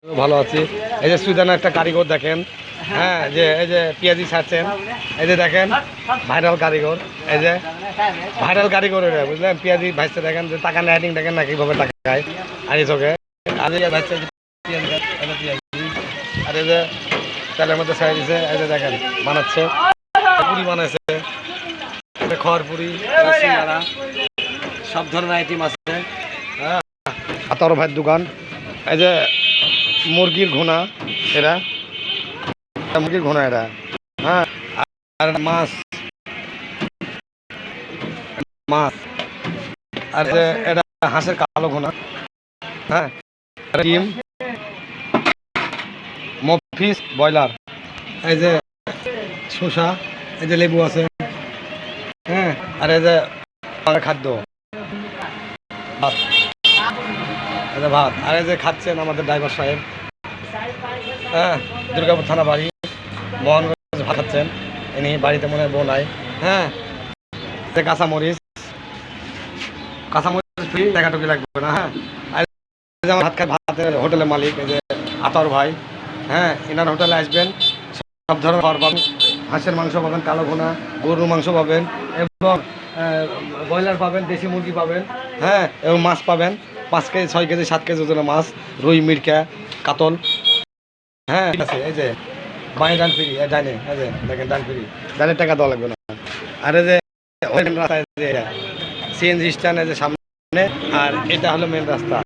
ভালো আছি। এই যে সুইডেনের একটা কারিগর দেখেন, হ্যাঁ, যে এই যে পেঁয়াজি ছাড়ছেন, এই যে দেখেন ভাইরাল কারিগর, এই যে ভাইরাল কারিগর এটা বুঝলেন, পেঁয়াজি ভাজতে দেখেন, যে টাকা নেটিং দেখেন না কীভাবে টাকা খায় আনি চোখে আজ ভাজছে পেঁয়াজি, আর এই যে তেলের মধ্যে ছাড়া দিছে, এই যে দেখেন বানাচ্ছে পুরি বানাইছে, খড় পুরি, সব ধরনের আইটেম আছে। হ্যাঁ, আতর ভাইয়ের দোকান, এই যে মুরগির ঘোনা, এরা মুরগির ঘোনা এটা, হ্যাঁ, আর মাছ মাছ আর এটা হাঁসের কালো ঘোনা, হ্যাঁ, ডিম, মফিস, ব্রয়লার, এই যে শসা, এই যে লেবু আছে, হ্যাঁ, আর এই যে খাদ্য ভাত, এই যে ভাত, আর এই যে খাচ্ছেন আমাদের ড্রাইভার সাহেব, হ্যাঁ, দুর্গাপুর থানা বাড়ি, মোহনগঞ্জ ভাত খাচ্ছেন, ইনি বাড়িতে মনে হয় বোনায়, হ্যাঁ, কাঁচামরিচ ফ্রি, টাকাটুকি লাগবে না, হ্যাঁ, আর আমার ভাত খাই ভাতের হোটেলের মালিক, এই যে আতর ভাই, হ্যাঁ, এনার হোটেলে আসবেন, সব ধরনের খাবার পাবেন, হাঁসের মাংস পাবেন, কালো ঘোনা, গরুর মাংস পাবেন, এবং ব্রয়লার পাবেন, দেশি মুরগি পাবেন, হ্যাঁ, এবং মাছ পাবেন, 5 কেজি 6 কেজি 7 কেজি ওজনের মাছ, রুই, মিরকা, কাতল, হ্যাঁ, ঠিক আছে। এই যে বাই ডান ফ্রি, ডাইনে, এই যে দেখেন ডান ফ্রি, ডাইনের টাকা দেওয়া লাগবে না। আর এই যে রাস্তায় যে সিএনজি স্ট্যান্ড, এই যে সামনে, আর এটা হলো মেন রাস্তা।